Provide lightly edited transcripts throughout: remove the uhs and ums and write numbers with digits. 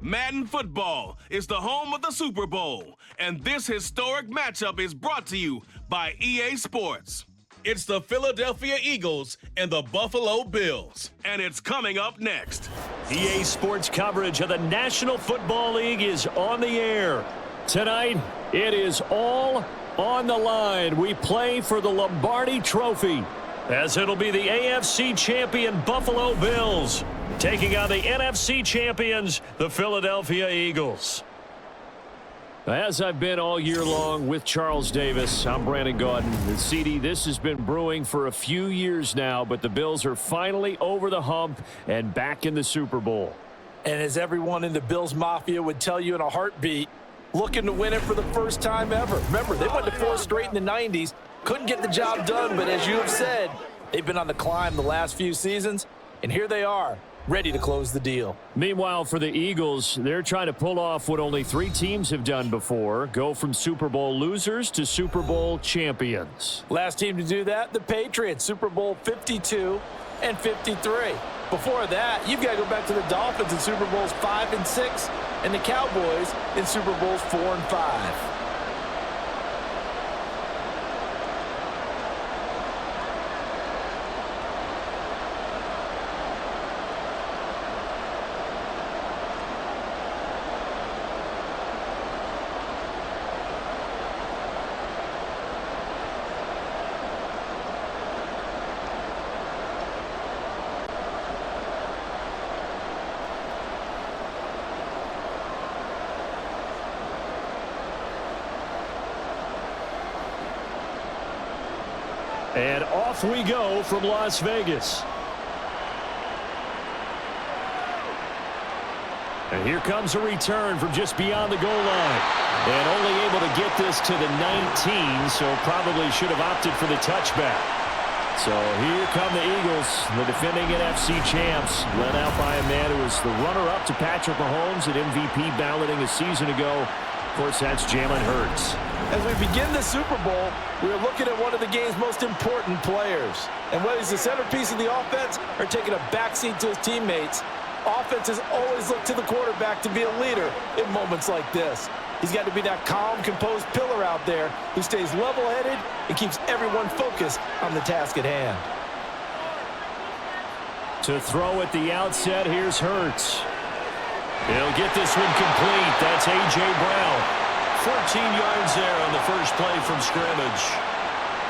Madden football is the home of the Super Bowl, and this historic matchup is brought to you by EA Sports. It's the Philadelphia Eagles and the Buffalo Bills, and it's coming up next. EA Sports coverage of the National Football League is on the air. Tonight, it is all on the line. We play for the Lombardi Trophy, as it'll be the AFC champion Buffalo Bills taking on the NFC champions, the Philadelphia Eagles. As I've been all year long with Charles Davis, I'm Brandon Gaudin. And CD, this has been brewing for a few years now, but the Bills are finally over the hump and back in the Super Bowl. And as everyone in the Bills Mafia would tell you in a heartbeat, looking to win it for the first time ever. Remember, they went to 4 straight in the 90s, couldn't get the job done, but as you have said, they've been on the climb the last few seasons, and here they are, ready to close the deal. Meanwhile, for the Eagles, they're trying to pull off what only 3 teams have done before, go from Super Bowl losers to Super Bowl champions. Last team to do that, the Patriots, Super Bowl 52 and 53. Before that, you've got to go back to the Dolphins in Super Bowls 5 and 6, and the Cowboys in Super Bowls 4 and 5. And off we go from Las Vegas. And here comes a return from just beyond the goal line. And only able to get this to the 19, so probably should have opted for the touchback. So here come the Eagles, the defending NFC champs, led out by a man who was the runner-up to Patrick Mahomes at MVP balloting a season ago. Of course, that's Jalen Hurts. As we begin the Super Bowl, we're looking at one of the game's most important players. And whether he's the centerpiece of the offense or taking a backseat to his teammates, offenses always look to the quarterback to be a leader in moments like this. He's got to be that calm, composed pillar out there who stays level-headed and keeps everyone focused on the task at hand. To throw at the outset, here's Hurts. He'll get this one complete. That's A.J. Brown. 14 yards there on the first play from scrimmage.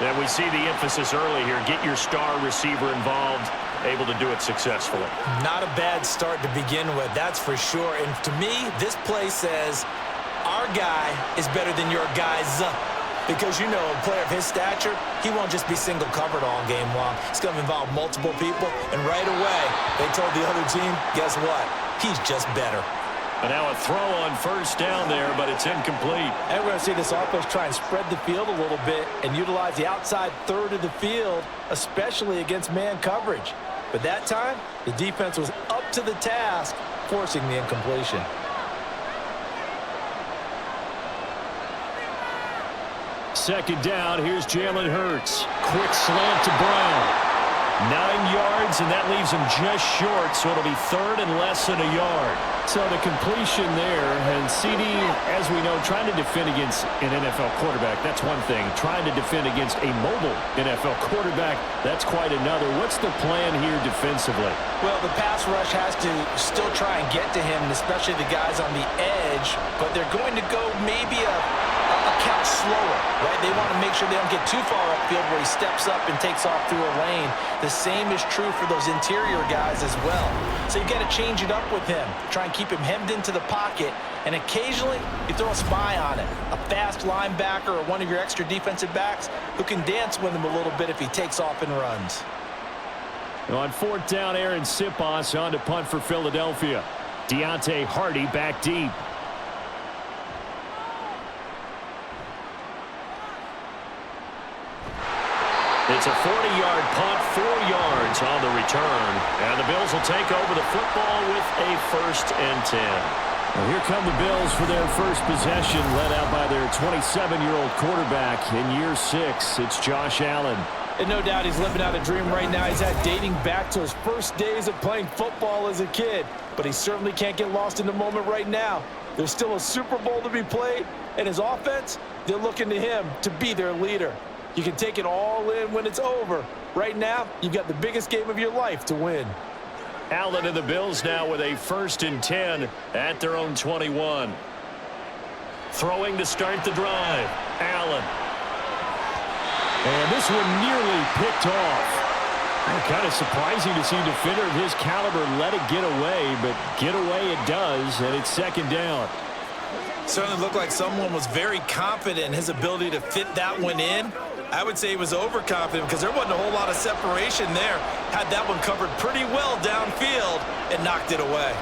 And we see the emphasis early here. Get your star receiver involved, able to do it successfully. Not a bad start to begin with, that's for sure. And to me, this play says our guy is better than your guys. Because, you know, a player of his stature, he won't just be single covered all game long. It's going to involve multiple people. And right away, they told the other team, guess what? He's just better. And now a throw on first down there, but it's incomplete. And we're going to see this offense try and spread the field a little bit and utilize the outside third of the field, especially against man coverage. But that time, the defense was up to the task, forcing the incompletion. Second down, here's Jalen Hurts. Quick slant to Brown. 9 yards, and that leaves him just short, so it'll be third and less than a yard. So the completion there, and CD, as we know, trying to defend against an NFL quarterback, that's one thing. Trying to defend against a mobile NFL quarterback, that's quite another. What's the plan here defensively? Well, the pass rush has to still try and get to him, especially the guys on the edge, but they're going to go maybe a count slower, right? They want to make sure they don't get too far upfield where he steps up and takes off through a lane. The same is true for those interior guys as well. So you got to change it up with him. Try and keep him hemmed into the pocket, and occasionally you throw a spy on it. A fast linebacker or one of your extra defensive backs who can dance with him a little bit if he takes off and runs. On fourth down, Aaron Sipos on to punt for Philadelphia. Deontay Hardy back deep. It's a 40-yard punt, 4 yards on the return. And the Bills will take over the football with a 1st and 10. Well, here come the Bills for their first possession, led out by their 27-year-old quarterback in year 6. It's Josh Allen. And no doubt he's living out a dream right now. He's dating back to his first days of playing football as a kid. But he certainly can't get lost in the moment right now. There's still a Super Bowl to be played, and his offense, they're looking to him to be their leader. You can take it all in when it's over. Right now, you've got the biggest game of your life to win. Allen and the Bills now with a 1st and 10 at their own 21. Throwing to start the drive. Allen. And this one nearly picked off. Kind of surprising to see a defender of his caliber let it get away, but get away it does, and it's 2nd down. Certainly looked like someone was very confident in his ability to fit that one in. I would say he was overconfident because there wasn't a whole lot of separation there. Had that one covered pretty well downfield and knocked it away.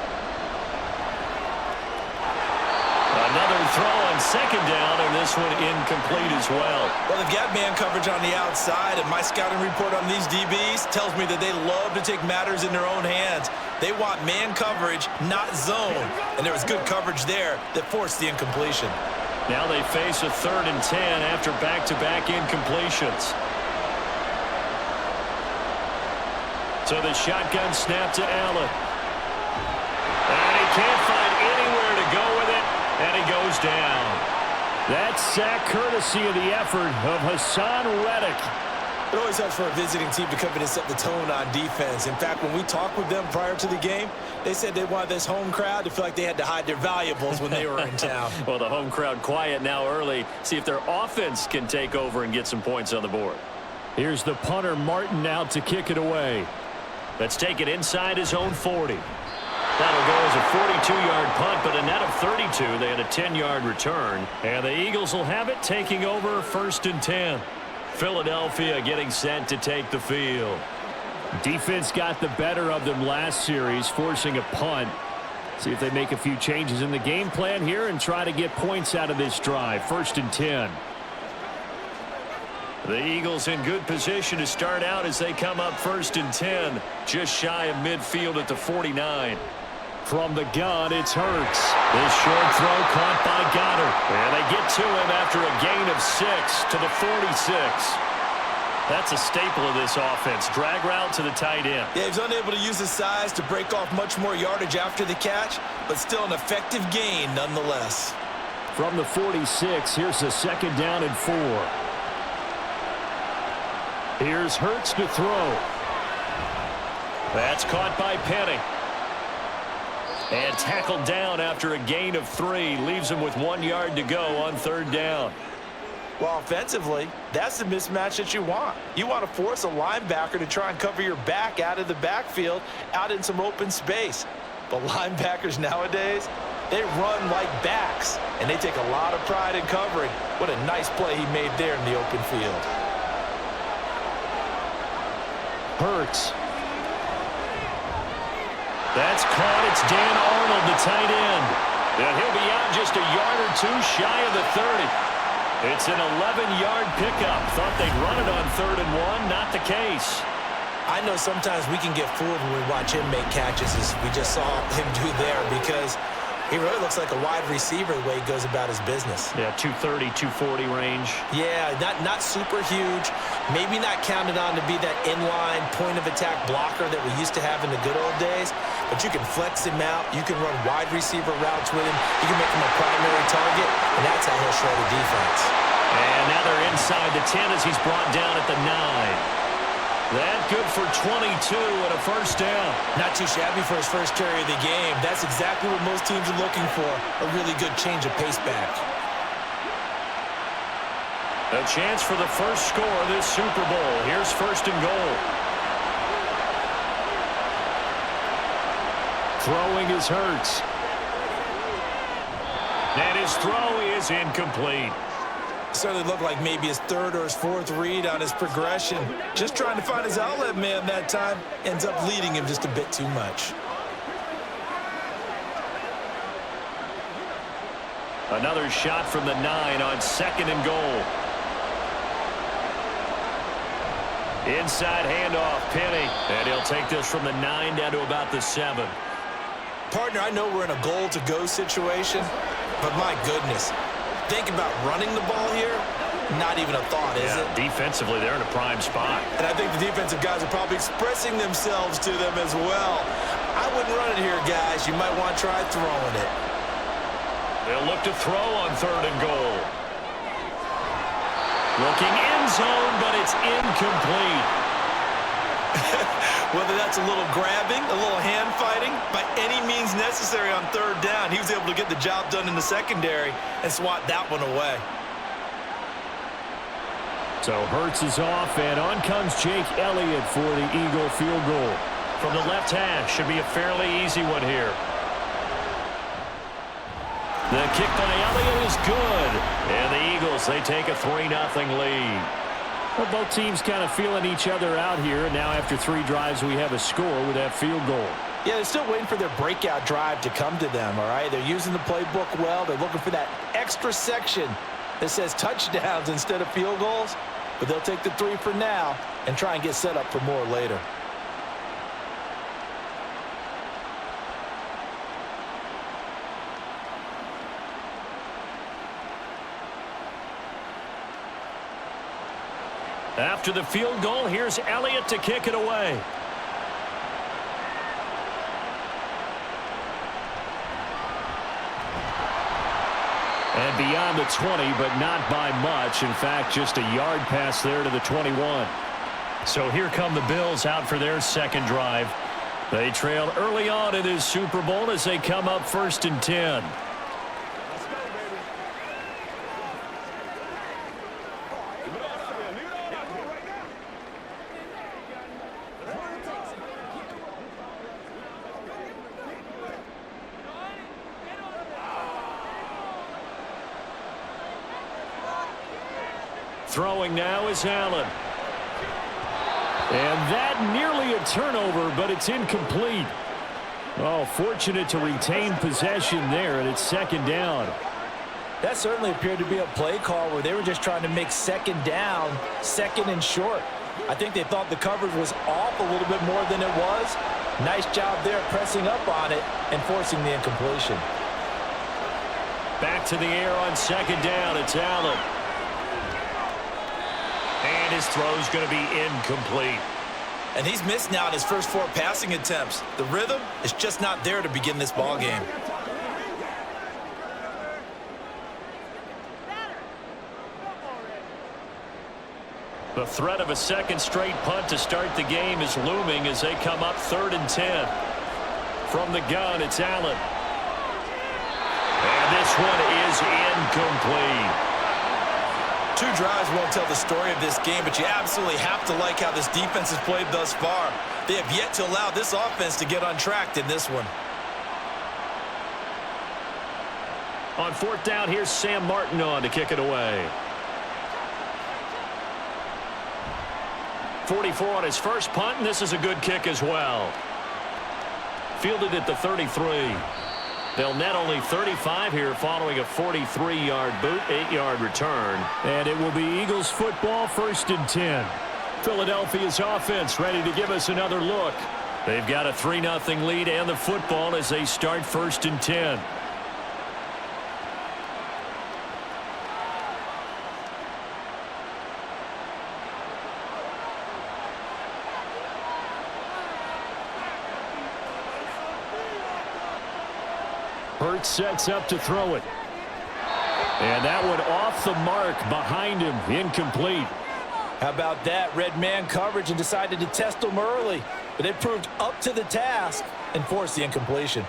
Another throw on 2nd down, and this one incomplete as well. Well, they've got man coverage on the outside, and my scouting report on these DBs tells me that they love to take matters in their own hands. They want man coverage, not zone, and there was good coverage there that forced the incompletion. Now they face a 3rd and 10 after back-to-back incompletions. So the shotgun snap to Allen. And he can't find anywhere to go with it, and he goes down. That sack courtesy of the effort of Hassan Reddick. It always helps for a visiting team to come in and set the tone on defense. In fact, when we talked with them prior to the game, they said they wanted this home crowd to feel like they had to hide their valuables when they were in town. Well, the home crowd quiet now early. See if their offense can take over and get some points on the board. Here's the punter, Martin, out to kick it away. Let's take it inside his own 40. That'll go as a 42-yard punt, but a net of 32. They had a 10-yard return. And the Eagles will have it, taking over 1st and 10. Philadelphia getting set to take the field. Defense got the better of them last series, forcing a punt. See if they make a few changes in the game plan here and try to get points out of this drive. 1st and 10. The Eagles in good position to start out as they come up 1st and 10, just shy of midfield at the 49. From the gun, it's Hurts. This short throw caught by Goddard. And they get to him after a gain of 6 to the 46. That's a staple of this offense. Drag route to the tight end. Yeah, he's unable to use his size to break off much more yardage after the catch, but still an effective gain nonetheless. From the 46, here's a 2nd down and 4. Here's Hurts to throw. That's caught by Penny. And tackled down after a gain of 3. Leaves him with 1 yard to go on 3rd down. Well, offensively, that's the mismatch that you want. You want to force a linebacker to try and cover your back out of the backfield, out in some open space. But linebackers nowadays, they run like backs, and they take a lot of pride in covering. What a nice play he made there in the open field. Hurts. That's caught. It's Dan Arnold, the tight end. And he'll be out just a yard or 2 shy of the 30. It's an 11-yard pickup. Thought they'd run it on 3rd and 1. Not the case. I know sometimes we can get fooled when we watch him make catches, as we just saw him do there, because he really looks like a wide receiver the way he goes about his business. Yeah, 230, 240 range. Yeah, not super huge. Maybe not counted on to be that inline point-of-attack blocker that we used to have in the good old days. But you can flex him out. You can run wide receiver routes with him. You can make him a primary target, and that's how he'll shred a defense. And now they're inside the 10 as he's brought down at the 9. That good for 22 and a 1st down. Not too shabby for his first carry of the game. That's exactly what most teams are looking for, a really good change of pace back. A chance for the first score of this Super Bowl. Here's 1st and goal. Throwing is Hurts. And his throw is incomplete. Certainly looked like maybe his 3rd or his 4th read on his progression. Just trying to find his outlet man that time. Ends up leading him just a bit too much. Another shot from the 9 on 2nd and goal. Inside handoff, Penny. And he'll take this from the 9 down to about the 7. Partner, I know we're in a goal-to-go situation, but my goodness. Think about running the ball here. not even a thought, is it? Defensively, they're in a prime spot. And I think the defensive guys are probably expressing themselves to them as well. I wouldn't run it here, guys. You might want to try throwing it. They'll look to throw on 3rd and goal. Looking end zone, but it's incomplete. Whether that's a little grabbing, a little hand fighting, by any means necessary on 3rd down, he was able to get the job done in the secondary and swat that one away. So Hurts is off, and on comes Jake Elliott for the Eagle field goal. From the left hash, should be a fairly easy one here. The kick by Elliott is good, and the Eagles, they take a 3-0 lead. Well, both teams kind of feeling each other out here, and now after 3 drives, we have a score with that field goal. Yeah, they're still waiting for their breakout drive to come to them, all right? They're using the playbook well. They're looking for that extra section that says touchdowns instead of field goals, but they'll take the 3 for now and try and get set up for more later. After the field goal, here's Elliott to kick it away. And beyond the 20, but not by much. In fact, just a yard pass there to the 21. So here come the Bills out for their second drive. They trail early on in this Super Bowl as they come up 1st and 10. Throwing now is Allen. And that nearly a turnover, but it's incomplete. Oh, fortunate to retain possession there, and it's 2nd down. That certainly appeared to be a play call where they were just trying to make 2nd down, 2nd and short. I think they thought the coverage was off a little bit more than it was. Nice job there pressing up on it and forcing the incompletion. Back to the air on 2nd down. It's Allen. And his throw's going to be incomplete. And he's missed now in his first 4 passing attempts. The rhythm is just not there to begin this ball game. The threat of a 2nd straight punt to start the game is looming as they come up 3rd and 10. From the gun, it's Allen. And this one is incomplete. 2 drives won't tell the story of this game, but you absolutely have to like how this defense has played thus far. They have yet to allow this offense to get untracked in this one. On 4th down, here's Sam Martin on to kick it away. 44 on his first punt, and this is a good kick as well. Fielded at the 33. They'll net only 35 here following a 43-yard boot, 8-yard return. And it will be Eagles football, 1st and 10. Philadelphia's offense ready to give us another look. They've got a 3-0 lead and the football as they start 1st and 10. Hurts sets up to throw it. And that one off the mark behind him, incomplete. How about that? Red man coverage and decided to test them early. But it proved up to the task and forced the incompletion.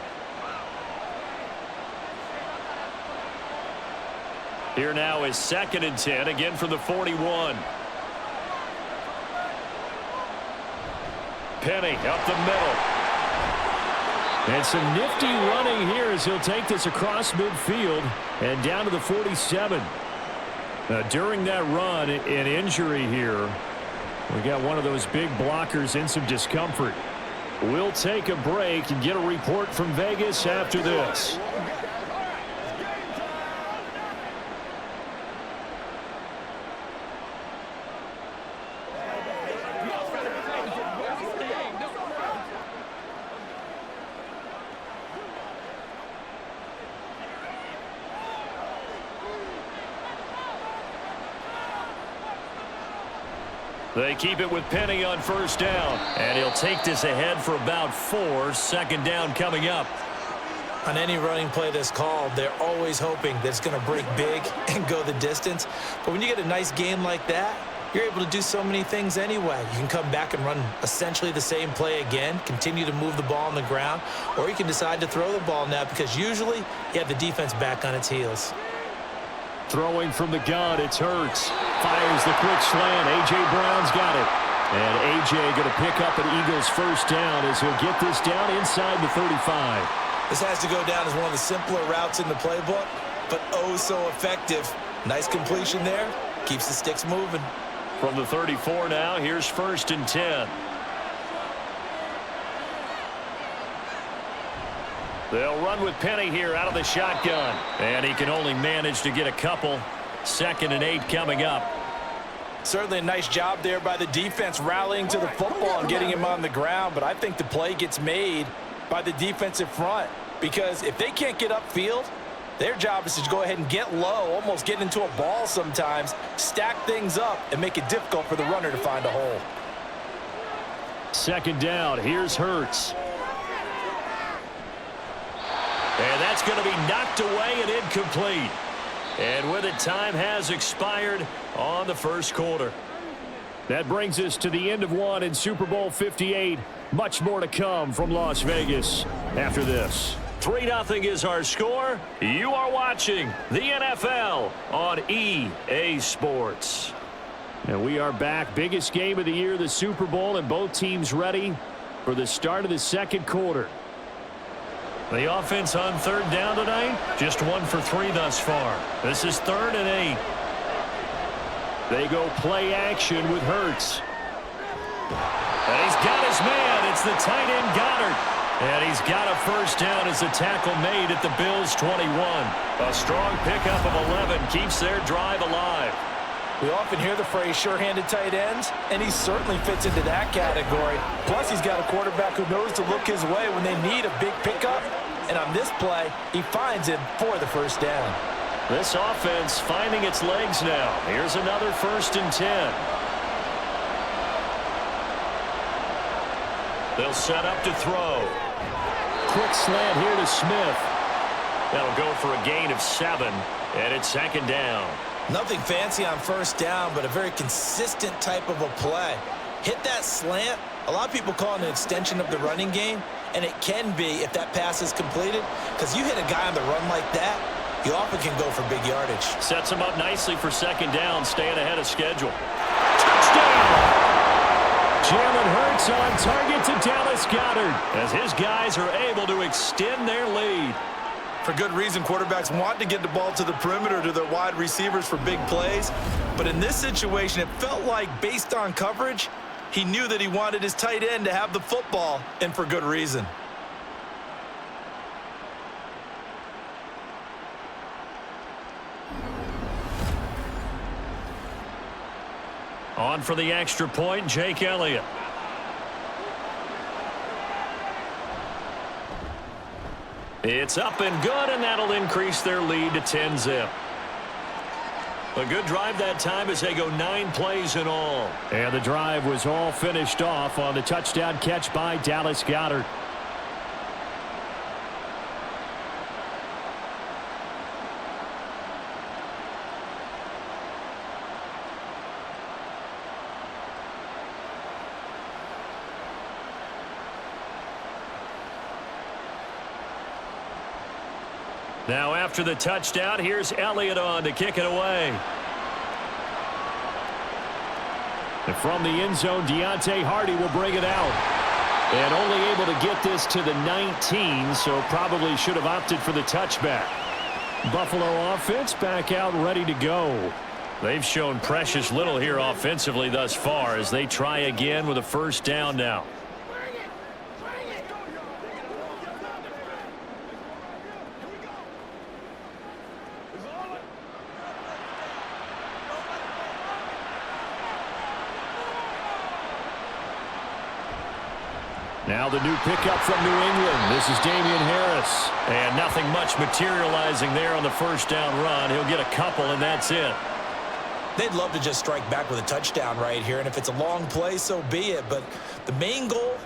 Here now is 2nd and 10, again from the 41. Penny up the middle. And some nifty running here as he'll take this across midfield and down to the 47. During that run, an injury here. We got one of those big blockers in some discomfort. We'll take a break and get a report from Vegas after this. They keep it with Penny on first down. And he'll take this ahead for about 4. Second down coming up. On any running play that's called, they're always hoping that it's going to break big and go the distance. But when you get a nice game like that, you're able to do so many things anyway. You can come back and run essentially the same play again, continue to move the ball on the ground, or you can decide to throw the ball now because usually you have the defense back on its heels. Throwing from the gun, it's Hurts. Fires the quick slant. A.J. Brown's got it. And A.J. going to pick up an Eagles first down as he'll get this down inside the 35. This has to go down as one of the simpler routes in the playbook, but oh so effective. Nice completion there. Keeps the sticks moving. From the 34 now, here's 1st and 10. They'll run with Penny here out of the shotgun. And he can only manage to get a couple. 2nd and 8 coming up. Certainly a nice job there by the defense rallying to the football and getting him on the ground. But I think the play gets made by the defensive front. Because if they can't get upfield, their job is to go ahead and get low, almost get into a ball sometimes, stack things up, and make it difficult for the runner to find a hole. 2nd down. Here's Hurts. And that's going to be knocked away and incomplete. And with it, time has expired on the first quarter. That brings us to the end of one in Super Bowl 58. Much more to come from Las Vegas after this. 3-0 is our score. You are watching the NFL on EA Sports. And we are back. Biggest game of the year, the Super Bowl, and both teams ready for the start of the second quarter. The offense on 3rd down tonight, just 1 for 3 thus far. This is 3rd and 8. They go play action with Hurts. And he's got his man. It's the tight end Goddard. And he's got a first down as the tackle made at the Bills' 21. A strong pickup of 11 keeps their drive alive. We often hear the phrase sure-handed tight ends, and he certainly fits into that category. Plus, he's got a quarterback who knows to look his way when they need a big pickup. And on this play, he finds him for the first down. This offense finding its legs now. Here's another 1st and 10. They'll set up to throw. Quick slant here to Smith. That'll go for a gain of 7, and it's 2nd down. Nothing fancy on first down, but a very consistent type of a play. Hit that slant. A lot of people call it an extension of the running game, and it can be if that pass is completed, because you hit a guy on the run like that, you often can go for big yardage. Sets him up nicely for 2nd down, staying ahead of schedule. Touchdown! Jalen Hurts on target to Dallas Goedert as his guys are able to extend their lead. For good reason, quarterbacks want to get the ball to the perimeter to their wide receivers for big plays. But in this situation, it felt like based on coverage, he knew that he wanted his tight end to have the football, and for good reason. On for the extra point, Jake Elliott. It's up and good, and that'll increase their lead to 10-zip. A good drive that time as they go 9 plays in all. And the drive was all finished off on the touchdown catch by Dallas Goedert. Now after the touchdown, here's Elliott on to kick it away. And from the end zone, Deontay Hardy will bring it out. And only able to get this to the 19, so probably should have opted for the touchback. Buffalo offense back out ready to go. They've shown precious little here offensively thus far as they try again with a first down now. Now the new pickup from New England. This is Damian Harris. And nothing much materializing there on the first down run. He'll get a couple, and that's it. They'd love to just strike back with a touchdown right here, and if it's a long play, so be it. But the main goal,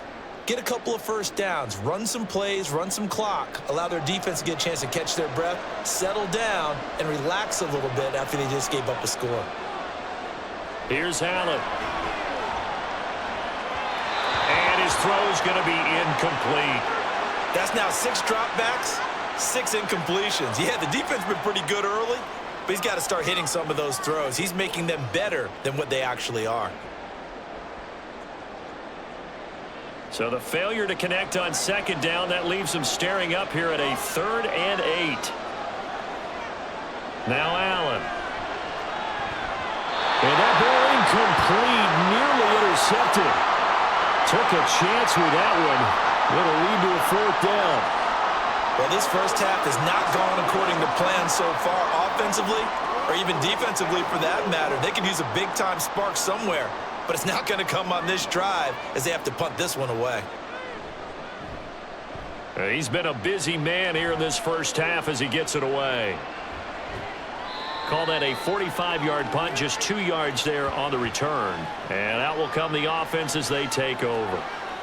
get a couple of first downs, run some plays, run some clock, allow their defense to get a chance to catch their breath, settle down, and relax a little bit after they just gave up a score. Here's Allen. And his throw's going to be incomplete. That's now 6 dropbacks, 6 incompletions. Yeah, the defense has been pretty good early, but he's got to start hitting some of those throws. He's making them better than what they actually are. So the failure to connect on second down, that leaves him staring up here at a 3rd and 8. Now Allen. And that ball incomplete, nearly intercepted. Took a chance with that one. It'll lead to a 4th down. Well, this first half has not gone according to plan so far offensively, or even defensively for that matter. They could use a big-time spark somewhere, but it's not going to come on this drive as they have to punt this one away. He's been a busy man here in this first half as he gets it away. Call that a 45-yard punt, just 2 yards there on the return. And out will come the offense as they take over.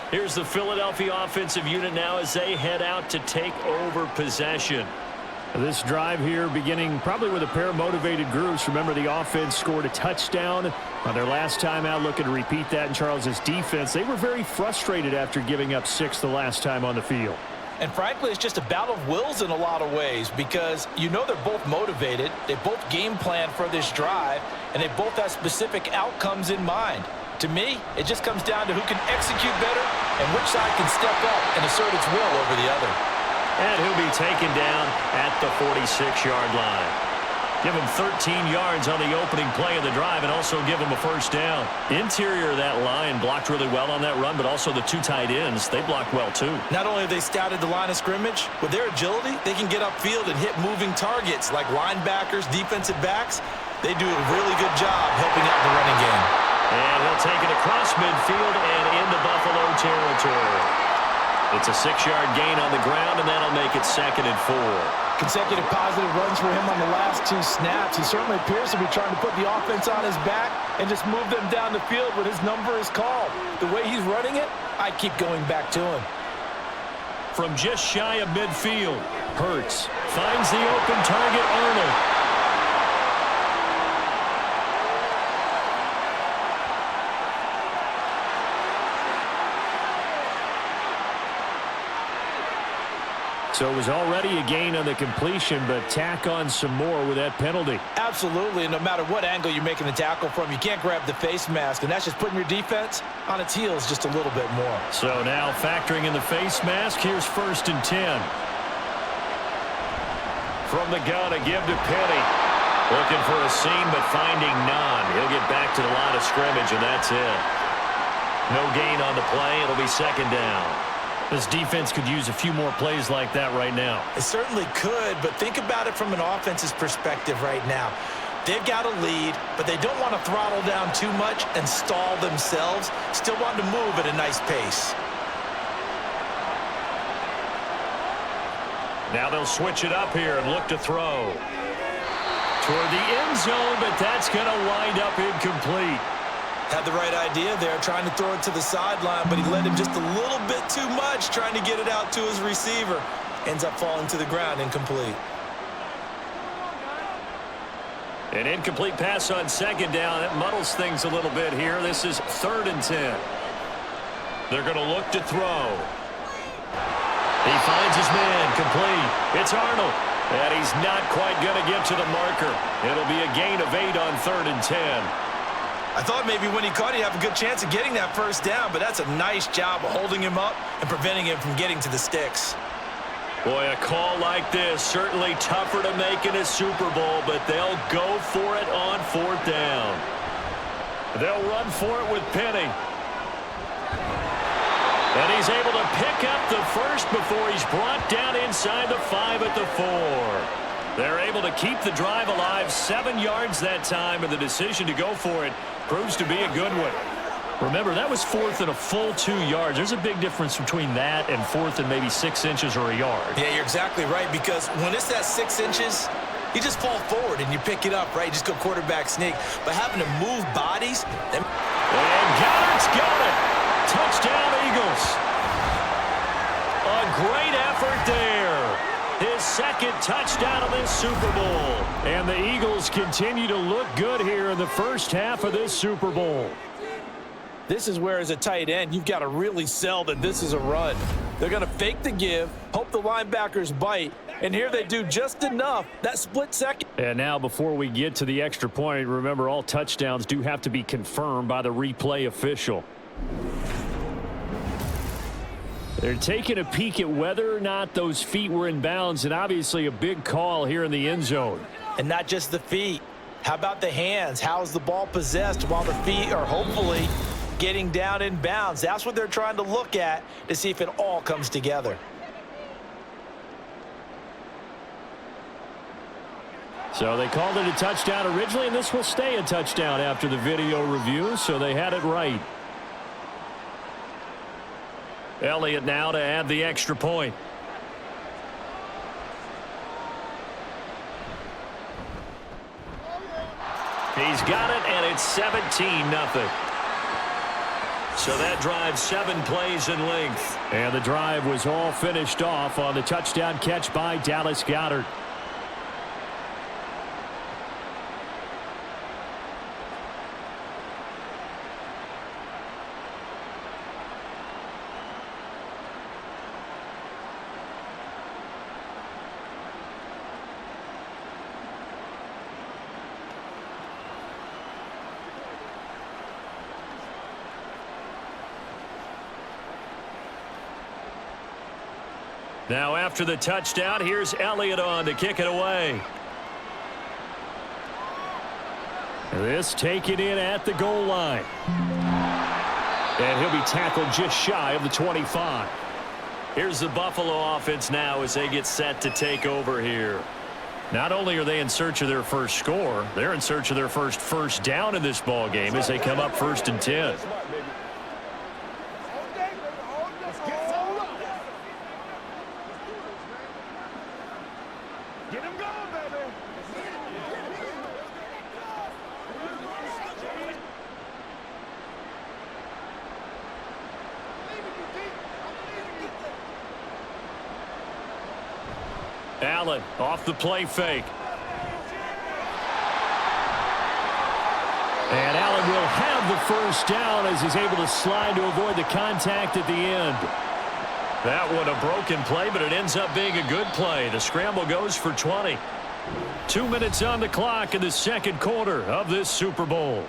Here's the Philadelphia offensive unit now as they head out to take over possession. This drive here beginning probably with a pair of motivated groups. Remember, the offense scored a touchdown on their last time out, looking to repeat that in Charles's defense. They were very frustrated after giving up 6 the last time on the field. And frankly, it's just a battle of wills in a lot of ways because you know they're both motivated, they both game plan for this drive, and they both have specific outcomes in mind. To me, it just comes down to who can execute better and which side can step up and assert its will over the other. And he'll be taken down at the 46-yard line. Give him 13 yards on the opening play of the drive and also give him a first down. Interior of that line blocked really well on that run, but also the 2 tight ends, they blocked well too. Not only have they scouted the line of scrimmage, with their agility, they can get upfield and hit moving targets like linebackers, defensive backs. They do a really good job helping out the running game. And he'll take it across midfield and into Buffalo territory. It's a 6-yard gain on the ground, and that'll make it 2nd and 4. Consecutive positive runs for him on the last 2 snaps. He certainly appears to be trying to put the offense on his back and just move them down the field when his number is called. The way he's running it, I keep going back to him. From just shy of midfield, Hurts finds the open target, Arnold. So it was already a gain on the completion, but tack on some more with that penalty. Absolutely, and no matter what angle you're making the tackle from, you can't grab the face mask, and that's just putting your defense on its heels just a little bit more. So now factoring in the face mask, here's 1st and 10. From the gun, a give to Penny. Looking for a seam, but finding none. He'll get back to the line of scrimmage, and that's it. No gain on the play. It'll be 2nd down. This defense could use a few more plays like that right now. It certainly could, but think about it from an offense's perspective right now. They've got a lead, but they don't want to throttle down too much and stall themselves. Still want to move at a nice pace. Now they'll switch it up here and look to throw. Toward the end zone, but that's going to wind up incomplete. Had the right idea there, trying to throw it to the sideline, but he led him just a little bit too much, trying to get it out to his receiver. Ends up falling to the ground, incomplete. An incomplete pass on 2nd down. That muddles things a little bit here. This is 3rd and 10. They're going to look to throw. He finds his man, complete. It's Arnold, and he's not quite going to get to the marker. It'll be a gain of 8 on 3rd and 10. I thought maybe when he caught it, he'd have a good chance of getting that first down, but that's a nice job of holding him up and preventing him from getting to the sticks. Boy, a call like this, certainly tougher to make in a Super Bowl, but they'll go for it on 4th down. They'll run for it with Penny. And he's able to pick up the first before he's brought down inside the 5 at the 4. They're able to keep the drive alive, 7 yards that time, and the decision to go for it proves to be a good one. Remember, that was 4th and a full 2 yards. There's a big difference between that and 4th and maybe 6 inches or a yard. Yeah, you're exactly right, because when it's that 6 inches, You just fall forward and you pick it up, right? You just go quarterback sneak. But having to move bodies. And Goddard's got it. Touchdown, Eagles. A great effort there. His second touchdown of this Super Bowl. And the Eagles continue to look good here in the first half of this Super Bowl. This is where, as a tight end, you've got to really sell that this is a run. They're going to fake the give, hope the linebackers bite, and here they do just enough, that split second. And now, before we get to the extra point, remember all touchdowns do have to be confirmed by the replay official. They're taking a peek at whether or not those feet were in bounds, and obviously a big call here in the end zone. And not just the feet. How about the hands? How's the ball possessed while the feet are hopefully getting down in bounds? That's what they're trying to look at to see if it all comes together. So they called it a touchdown originally, and this will stay a touchdown after the video review, so they had it right. Elliott now to add the extra point. He's got it, and it's 17-0. So that drive 7 plays in length. And the drive was all finished off on the touchdown catch by Dallas Goedert. Now after the touchdown, here's Elliott on to kick it away. This taken in at the goal line. And he'll be tackled just shy of the 25. Here's the Buffalo offense now as they get set to take over here. Not only are they in search of their first score, they're in search of their first down in this ball game as they come up 1st and 10. Allen off the play fake. And Allen will have the first down as he's able to slide to avoid the contact at the end. That one a broken play, but it ends up being a good play. The scramble goes for 20. 2 minutes on the clock in the second quarter of this Super Bowl.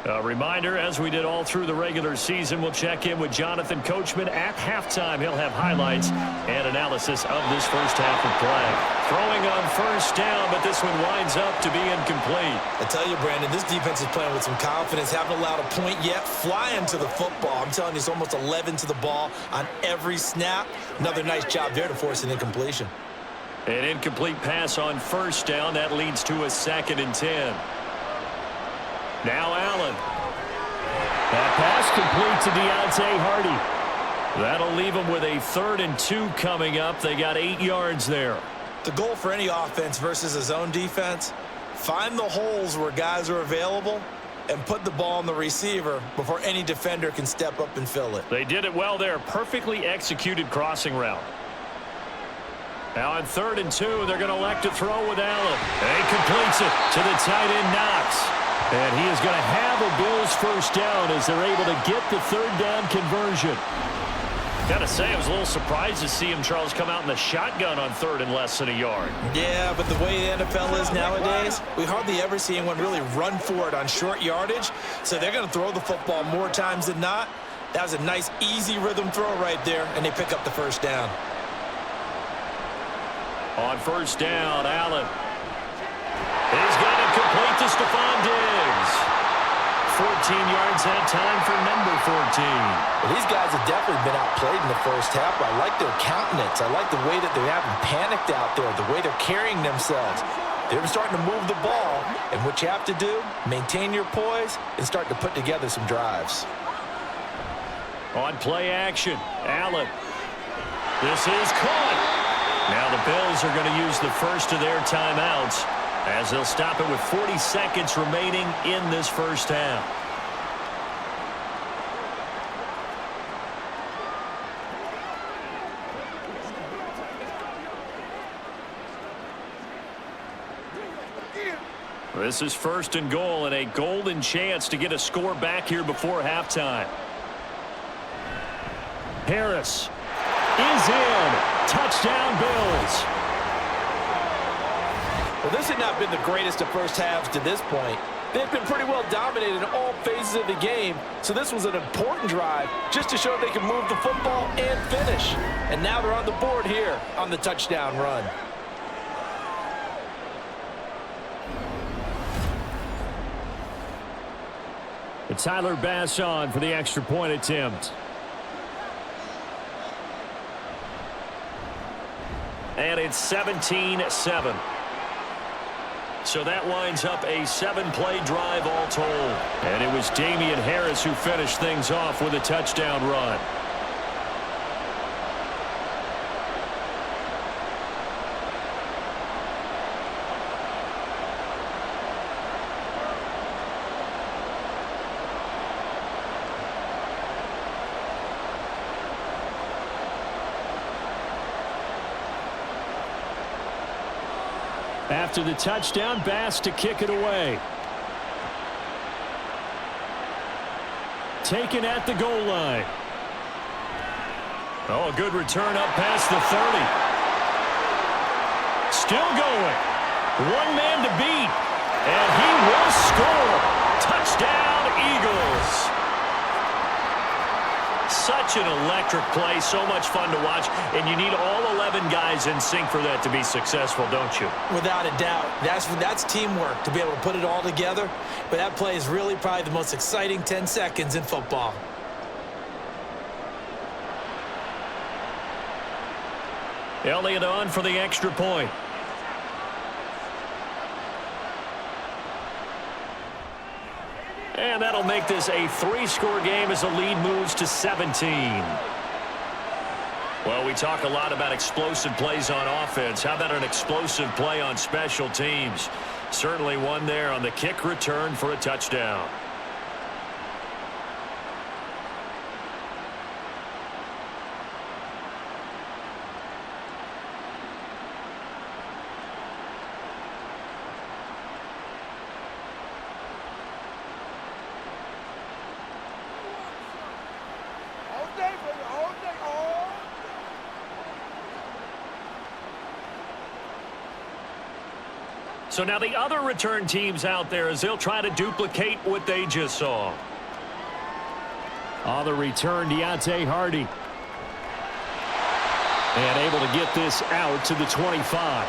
A reminder, as we did all through the regular season, we'll check in with Jonathan Coachman at halftime. He'll have highlights and analysis of this first half of play. Throwing on first down, but this one winds up to be incomplete. I tell you, Brandon, this defense is playing with some confidence. Haven't allowed a point yet. Flying to the football. I'm telling you, it's almost 11 to the ball on every snap. Another nice job there to force an incompletion. An incomplete pass on first down. That leads to a 2nd and 10. Now Allen. That pass complete to Deontay Hardy. That'll leave them with a 3rd and 2 coming up. They got 8 yards there. The goal for any offense versus a zone defense, find the holes where guys are available and put the ball on the receiver before any defender can step up and fill it. They did it well there. Perfectly executed crossing route. Now on 3rd and 2, they're going to elect to throw with Allen. And he completes it to the tight end, Knox. And he is going to have a Bills first down as they're able to get the 3rd down conversion. Got to say, I was a little surprised to see him, Charles, come out in the shotgun on 3rd and less than a yard. Yeah, but the way the NFL is nowadays, we hardly ever see anyone really run for it on short yardage. So they're going to throw the football more times than not. That was a nice, easy rhythm throw right there, and they pick up the first down. On first down, Allen. He's got it complete to Stephon Diggs. 14 yards that time for number 14. Well, these guys have definitely been outplayed in the first half, but I like their countenance. I like the way that they haven't panicked out there, the way they're carrying themselves. They're starting to move the ball, and what you have to do, maintain your poise and start to put together some drives. On play action, Allen. This is caught. Now the Bills are going to use the first of their timeouts as they'll stop it with 40 seconds remaining in this first half. This is first and goal and a golden chance to get a score back here before halftime. Harris is in. Touchdown, Bills. Well, this had not been the greatest of first halves to this point. They've been pretty well dominated in all phases of the game, so this was an important drive just to show they can move the football and finish. And now they're on the board here on the touchdown run. It's Tyler Bass on for the extra point attempt. And it's 17-7. So that winds up a 7-play drive all told. And it was Damian Harris who finished things off with a touchdown run. After the touchdown, Bass to kick it away. Taken at the goal line. Oh, a good return up past the 30. Still going. One man to beat. And he will score. Touchdown, Eagles. Such an electric play, so much fun to watch, and you need all 11 guys in sync for that to be successful, don't you? Without a doubt. That's teamwork, to be able to put it all together. But that play is really probably the most exciting 10 seconds in football. Elliott on for the extra point. And that'll make this a 3-score game as the lead moves to 17. Well, we talk a lot about explosive plays on offense. How about an explosive play on special teams? Certainly one there on the kick return for a touchdown. So now the other return teams out there as they'll try to duplicate what they just saw. On the return, Deontay Hardy. And able to get this out to the 25.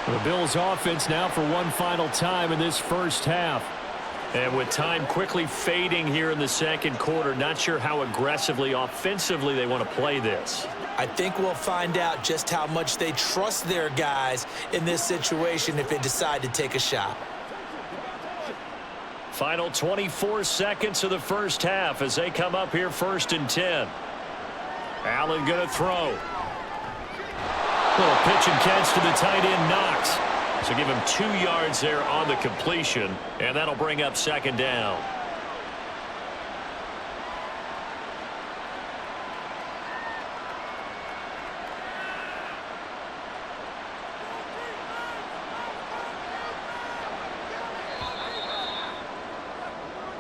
The Bills offense now for one final time in this first half. And with time quickly fading here in the second quarter, not sure how aggressively, offensively they want to play this. I think we'll find out just how much they trust their guys in this situation if they decide to take a shot. Final 24 seconds of the first half as they come up here first and 10. Allen going to throw. Little pitch and catch to the tight end, Knox. So give him 2 yards there on the completion, and that'll bring up second down.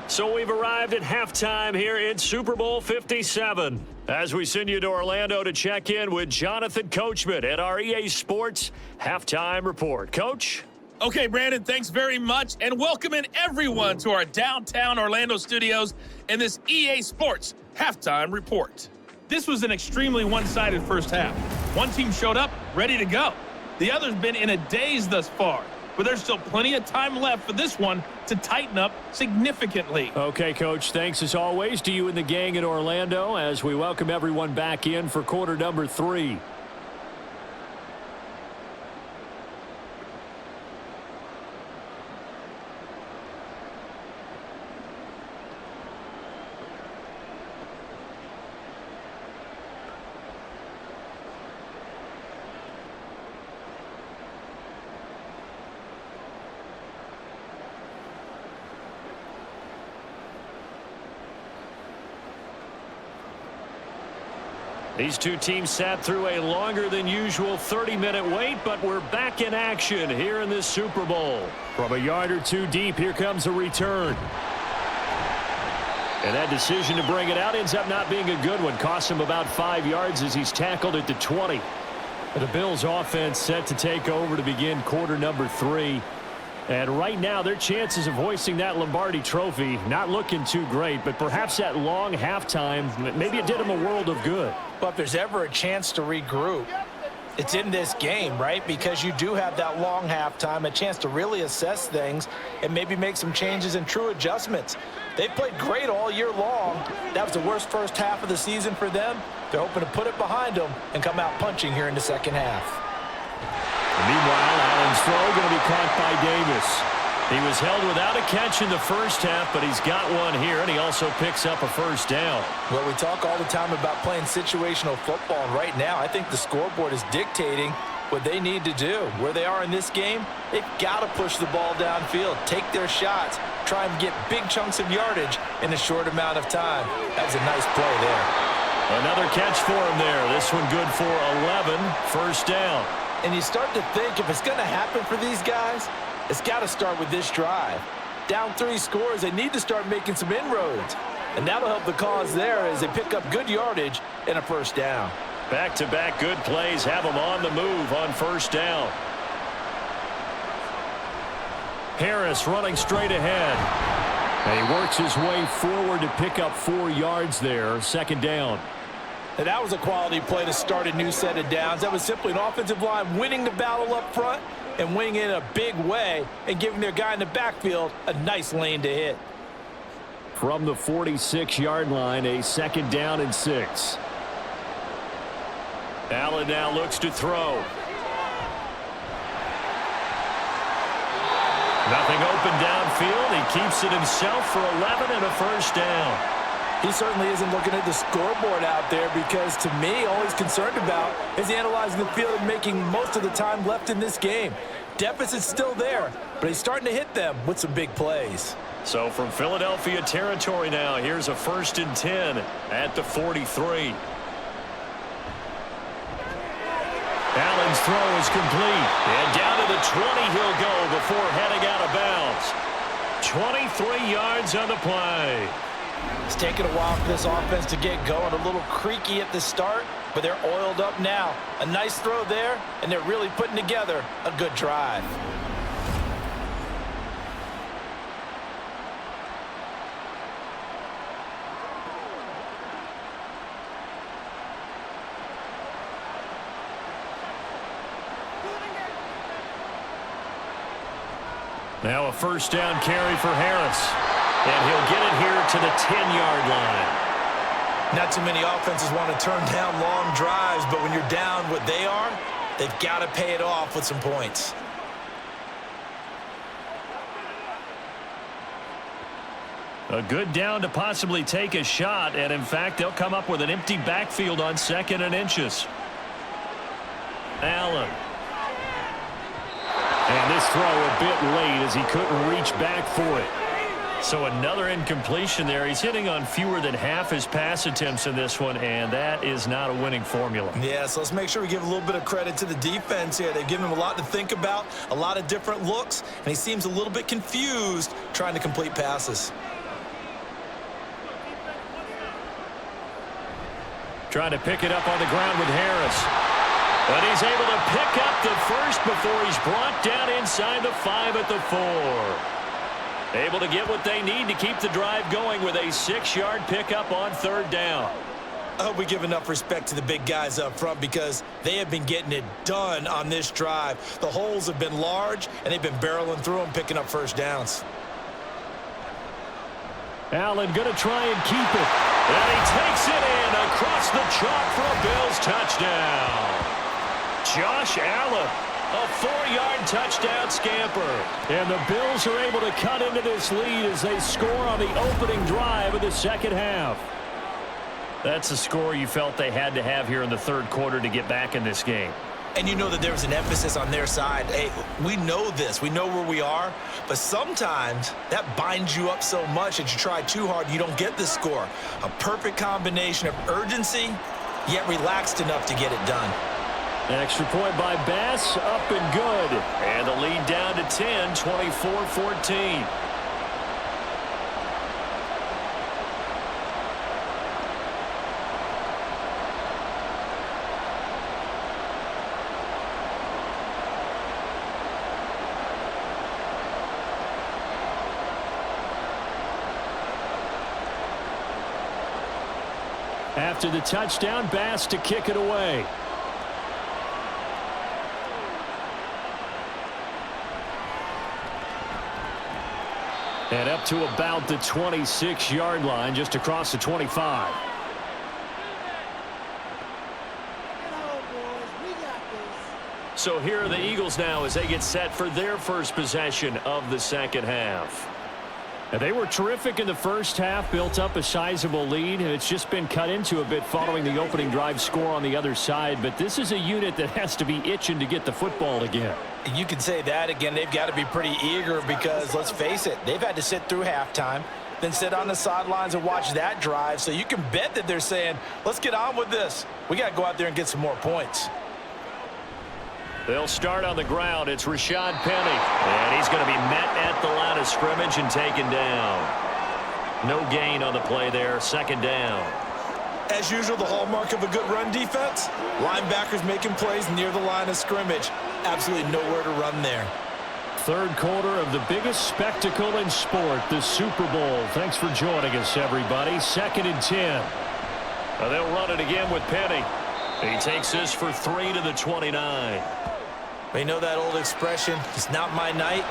So we've arrived at halftime here in Super Bowl 57. As we send you to Orlando to check in with Jonathan Coachman at our EA Sports Halftime Report. Coach? Okay, Brandon, thanks very much, and welcome in everyone to our downtown Orlando studios and this EA Sports Halftime Report. This was an extremely one-sided first half. One team showed up, ready to go. The other's been in a daze thus far, but there's still plenty of time left for this one to tighten up significantly. Okay, Coach, thanks as always to you and the gang in Orlando as we welcome everyone back in for quarter number 3. These two teams sat through a longer than usual 30-minute wait, but we're back in action here in this Super Bowl. From a yard or two deep, here comes a return. And that decision to bring it out ends up not being a good one. Costs him about 5 yards as he's tackled at the 20. The Bills offense set to take over to begin quarter number 3. And right now, their chances of hoisting that Lombardi trophy not looking too great, but perhaps that long halftime, maybe it did them a world of good. But if there's ever a chance to regroup, it's in this game, right? Because you do have that long halftime, a chance to really assess things and maybe make some changes and true adjustments. They played great all year long. That was the worst first half of the season for them. They're hoping to put it behind them and come out punching here in the second half. Meanwhile, Allen's throw going to be caught by Davis. He was held without a catch in the first half, but he's got one here, and he also picks up a first down. Well, we talk all the time about playing situational football, and right now I think the scoreboard is dictating what they need to do. Where they are in this game, they've got to push the ball downfield, take their shots, try and get big chunks of yardage in a short amount of time. That was a nice play there. Another catch for him there. This one good for 11, first down. And you start to think if it's going to happen for these guys, it's got to start with this drive. Down 3 scores, they need to start making some inroads. And that'll help the cause there as they pick up good yardage and a first down. Back-to-back good plays have them on the move on first down. Harris running straight ahead. And he works his way forward to pick up 4 yards there, second down. And that was a quality play to start a new set of downs. That was simply an offensive line winning the battle up front and winning in a big way and giving their guy in the backfield a nice lane to hit. From the 46-yard line, a second down and 6. Allen now looks to throw. Nothing open downfield. He keeps it himself for 11 and a first down. He certainly isn't looking at the scoreboard out there because, to me, all he's concerned about is analyzing the field and making most of the time left in this game. Deficit's still there, but he's starting to hit them with some big plays. So from Philadelphia territory now, here's a 1st and 10 at the 43. Allen's throw is complete. And down to the 20 he'll go before heading out of bounds. 23 yards on the play. It's taken a while for this offense to get going. A little creaky at the start, but they're oiled up now. A nice throw there, and they're really putting together a good drive. Now a first down carry for Harris. And he'll get it here to the 10-yard line. Not too many offenses want to turn down long drives, but when you're down what they are, they've got to pay it off with some points. A good down to possibly take a shot, and in fact, they'll come up with an empty backfield on 2nd and inches. Allen. And this throw a bit late as he couldn't reach back for it. So another incompletion there. He's hitting on fewer than half his pass attempts in this one, and that is not a winning formula. Yeah, so let's make sure we give a little bit of credit to the defense here. They've given him a lot to think about, a lot of different looks, and he seems a little bit confused trying to complete passes. Trying to pick it up on the ground with Harris. But he's able to pick up the first before he's brought down inside the 5 at the 4. Able to get what they need to keep the drive going with a 6-yard pickup on 3rd down. I hope we give enough respect to the big guys up front because they have been getting it done on this drive. The holes have been large, and they've been barreling through them, picking up first downs. Allen going to try and keep it. And he takes it in across the chalk for a Bills touchdown. Josh Allen, a 4-yard touchdown scamper. And the Bills are able to cut into this lead as they score on the opening drive of the second half. That's a score you felt they had to have here in the 3rd quarter to get back in this game. And you know that there was an emphasis on their side. Hey, we know this. We know where we are. But sometimes that binds you up so much that you try too hard, you don't get the score. A perfect combination of urgency yet relaxed enough to get it done. Extra point by Bass, up and good. And the lead down to 10, 24-14. After the touchdown, Bass to kick it away. And up to about the 26-yard line, just across the 25. So here are the Eagles now as they get set for their first possession of the second half. And they were terrific in the first half, built up a sizable lead, and it's just been cut into a bit following the opening drive score on the other side. But this is a unit that has to be itching to get the football again. You can say that again. They've got to be pretty eager because, let's face it, they've had to sit through halftime, then sit on the sidelines and watch that drive. So you can bet that they're saying, let's get on with this. We got to go out there and get some more points. They'll start on the ground. It's Rashad Penny. And he's going to be met at the line of scrimmage and taken down. No gain on the play there. Second down. As usual, the hallmark of a good run defense, linebackers making plays near the line of scrimmage. Absolutely nowhere to run there. Third quarter of the biggest spectacle in sport, the Super Bowl. Thanks for joining us, everybody. 2nd and 10. They'll run it again with Penny. He takes this for 3 to the 29. You know that old expression, it's not my night?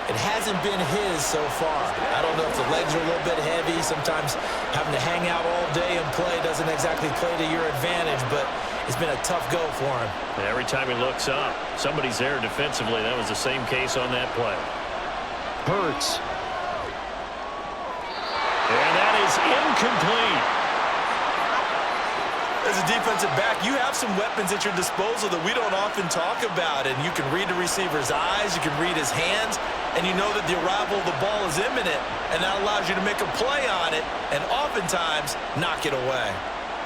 It hasn't been his so far. I don't know if the legs are a little bit heavy. Sometimes having to hang out all day and play doesn't exactly play to your advantage, but it's been a tough go for him. Every time he looks up, somebody's there defensively. That was the same case on that play. Hurts. And that is incomplete. As a defensive back, you have some weapons at your disposal that we don't often talk about, and you can read the receiver's eyes, you can read his hands, and you know that the arrival of the ball is imminent, and that allows you to make a play on it and oftentimes knock it away.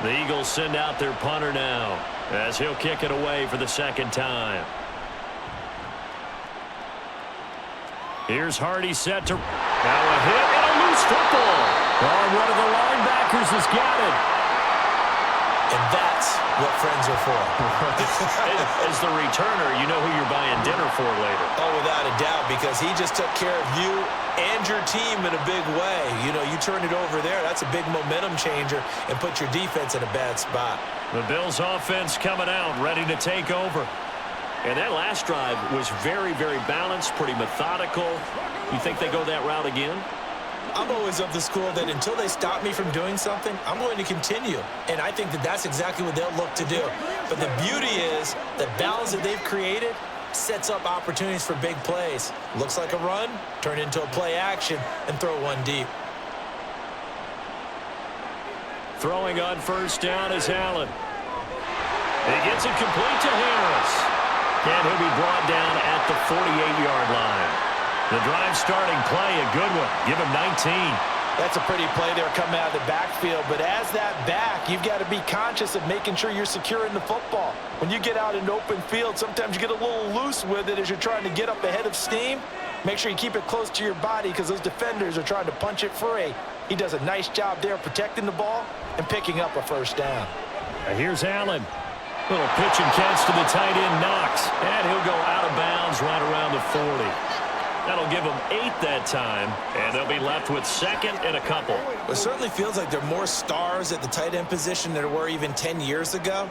The Eagles send out their punter now as he'll kick it away for the second time. Here's Hardy set to... Now a hit and a loose football. Oh, one of the linebackers has got it. And that's what friends are for. As the returner, you know who you're buying dinner for later. Oh, without a doubt, because he just took care of you and your team in a big way. You know, you turn it over there, that's a big momentum changer and put your defense in a bad spot. The Bills offense coming out, ready to take over. And that last drive was very, very balanced, pretty methodical. You think they go that route again? I'm always of the school that until they stop me from doing something, I'm going to continue. And I think that that's exactly what they'll look to do. But the beauty is the balance that they've created sets up opportunities for big plays. Looks like a run, turn into a play action, and throw one deep. Throwing on first down is Allen. He gets it complete to Harris. And he'll be brought down at the 48-yard line. The drive starting play, a good one. Give him 19. That's a pretty play there coming out of the backfield. But as that back, you've got to be conscious of making sure you're securing the football. When you get out in open field, sometimes you get a little loose with it as you're trying to get up ahead of steam. Make sure you keep it close to your body because those defenders are trying to punch it free. He does a nice job there protecting the ball and picking up a first down. Here's Allen. Little pitch and catch to the tight end, Knox. And he'll go out of bounds right around the 40. That'll give them 8 that time, and they'll be left with 2nd and a couple. It certainly feels like there are more stars at the tight end position than there were even 10 years ago.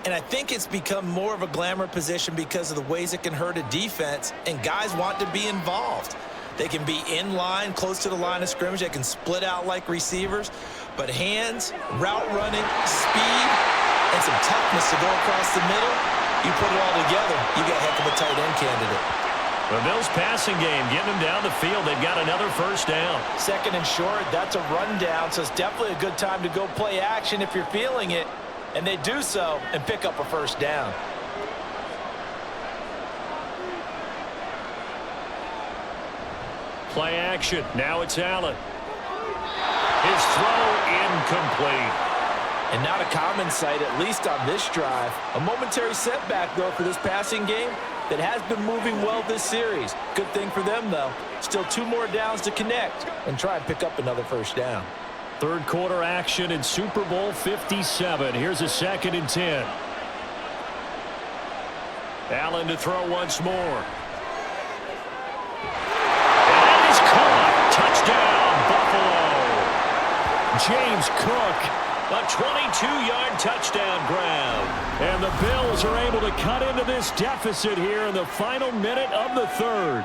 And I think it's become more of a glamour position because of the ways it can hurt a defense, and guys want to be involved. They can be in line, close to the line of scrimmage. They can split out like receivers. But hands, route running, speed, and some toughness to go across the middle, you put it all together, you got a heck of a tight end candidate. The Bills passing game, getting them down the field. They've got another first down. 2nd and short, that's a rundown, so it's definitely a good time to go play action if you're feeling it. And they do so and pick up a first down. Play action. Now it's Allen. His throw incomplete. And not a common sight, at least on this drive. A momentary setback, though, for this passing game that has been moving well this series. Good thing for them, though. Still 2 more downs to connect and try and pick up another first down. Third quarter action in Super Bowl 57. Here's a 2nd and 10. Allen to throw once more. And that is caught. Touchdown, Buffalo. James Cook. A 22-yard touchdown grab. And the Bills are able to cut into this deficit here in the final minute of the third.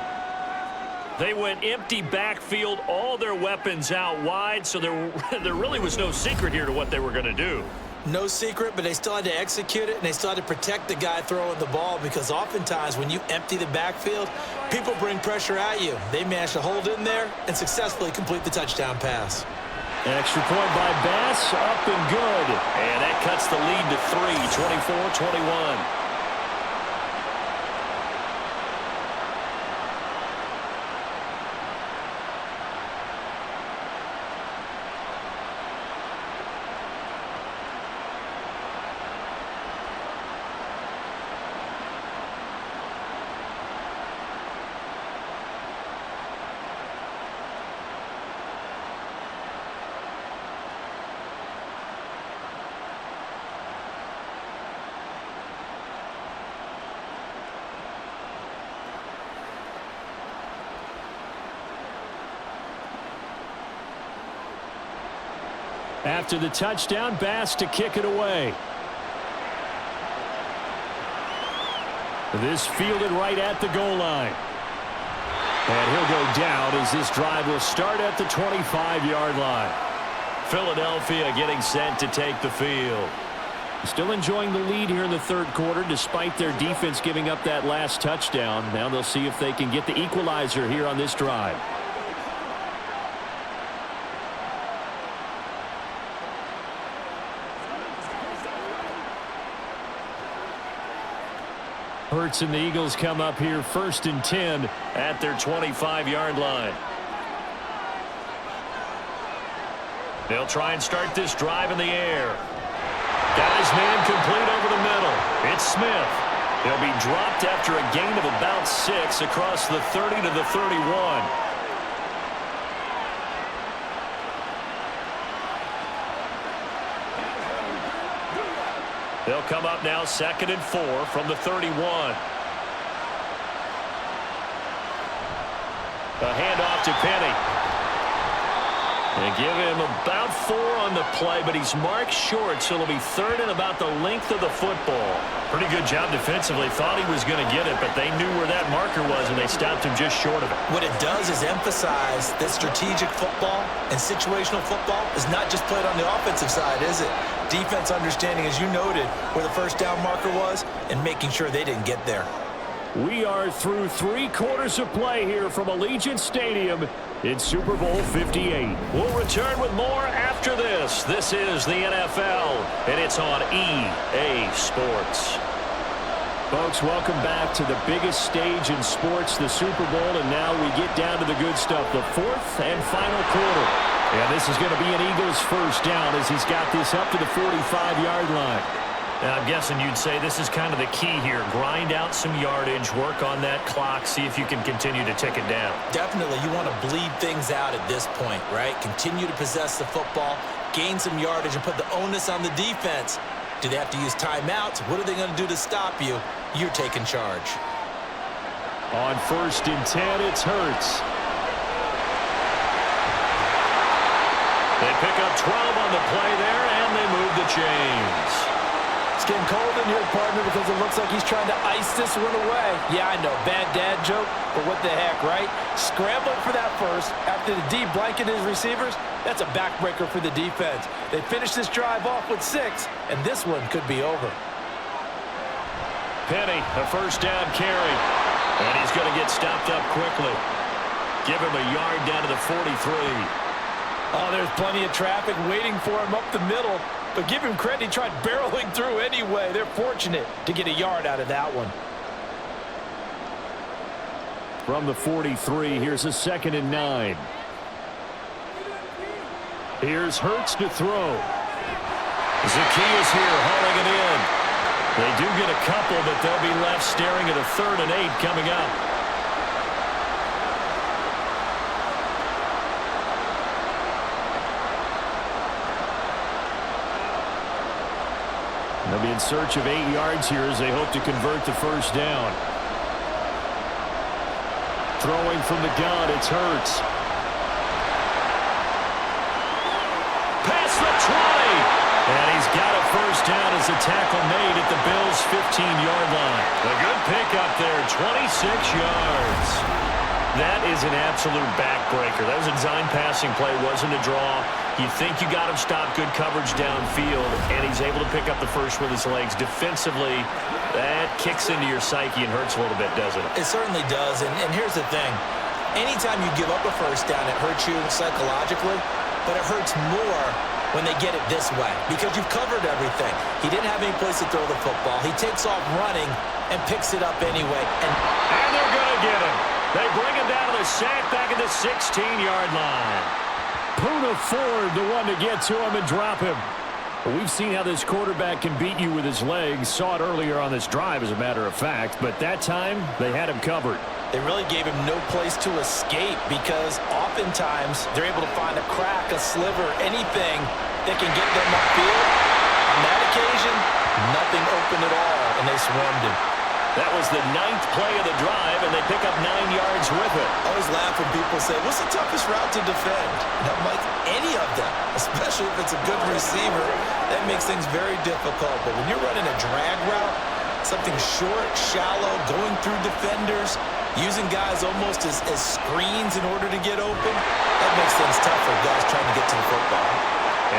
They went empty backfield, all their weapons out wide, so there really was no secret here to what they were going to do. No secret, but they still had to execute it, and they still had to protect the guy throwing the ball, because oftentimes when you empty the backfield, people bring pressure at you. They managed to hold in there and successfully complete the touchdown pass. Extra point by Bass, up and good. And that cuts the lead to 3, 24-21. After the touchdown, Bass to kick it away. This fielded right at the goal line. And he'll go down as this drive will start at the 25-yard line. Philadelphia getting set to take the field. Still enjoying the lead here in the third quarter despite their defense giving up that last touchdown. Now they'll see if they can get the equalizer here on this drive. Hurts and the Eagles come up here 1st and 10 at their 25-yard line. They'll try and start this drive in the air. Got his man complete over the middle. It's Smith. He'll be dropped after a gain of about 6 across the 30 to the 31. They'll come up now 2nd and 4 from the 31. A handoff to Penny. They give him about 4 on the play, but he's marked short, so it'll be 3rd and about the length of the football. Pretty good job defensively. Thought he was going to get it, but they knew where that marker was, and they stopped him just short of it. What it does is emphasize that strategic football and situational football is not just played on the offensive side, is it? Defense understanding, as you noted, where the first down marker was and making sure they didn't get there. We are through 3 quarters of play here from Allegiant Stadium in Super Bowl 58. We'll return with more after this. This is the NFL, and it's on EA Sports. Folks, welcome back to the biggest stage in sports, the Super Bowl, and now we get down to the good stuff, the 4th and final quarter. And this is going to be an Eagles first down as he's got this up to the 45-yard line. Now, I'm guessing you'd say this is kind of the key here. Grind out some yardage, work on that clock, see if you can continue to tick it down. Definitely. You want to bleed things out at this point, right? Continue to possess the football, gain some yardage, and put the onus on the defense. Do they have to use timeouts? What are they going to do to stop you? You're taking charge. On 1st and 10, it's Hurts. They pick up 12 on the play there, and they move the chains. It's getting cold in here, partner, because it looks like he's trying to ice this one away. Yeah, I know, bad dad joke, but what the heck, right? Scrambling for that first after the D blanketed his receivers. That's a backbreaker for the defense. They finish this drive off with 6, and this one could be over. Penny, a first down carry, and he's going to get stopped up quickly. Give him a yard down to the 43. Oh, there's plenty of traffic waiting for him up the middle. But give him credit, he tried barreling through anyway. They're fortunate to get a yard out of that one. From the 43, here's a 2nd and 9. Here's Hurts to throw. Zacchaeus here hauling it in. They do get a couple, but they'll be left staring at a 3rd and 8 coming up. They'll be in search of 8 yards here as they hope to convert the first down. Throwing from the gun, it's Hurts. Past the 20. And he's got a first down as a tackle made at the Bills' 15-yard line. A good pickup there, 26 yards. That is an absolute backbreaker. That was a design passing play, wasn't a draw. You think you got him stopped, good coverage downfield, and he's able to pick up the first with his legs. Defensively, that kicks into your psyche and hurts a little bit, doesn't it? It certainly does, and here's the thing. Anytime you give up a first down, it hurts you psychologically, but it hurts more when they get it this way because you've covered everything. He didn't have any place to throw the football. He takes off running and picks it up anyway. And they're going to get him. They bring him down to the sack back at the 16-yard line. Poona Ford, the one to get to him and drop him. Well, we've seen how this quarterback can beat you with his legs. Saw it earlier on this drive, as a matter of fact. But that time, they had him covered. They really gave him no place to escape because oftentimes they're able to find a crack, a sliver, anything that can get them upfield. On that occasion, nothing open at all, and they swarmed him. That was the 9th play of the drive, and they pick up 9 yards with it. I always laugh when people say, what's the toughest route to defend? And I'm like, any of them, especially if it's a good receiver. That makes things very difficult. But when you're running a drag route, something short, shallow, going through defenders, using guys almost as screens in order to get open, that makes things tough for guys trying to get to the football.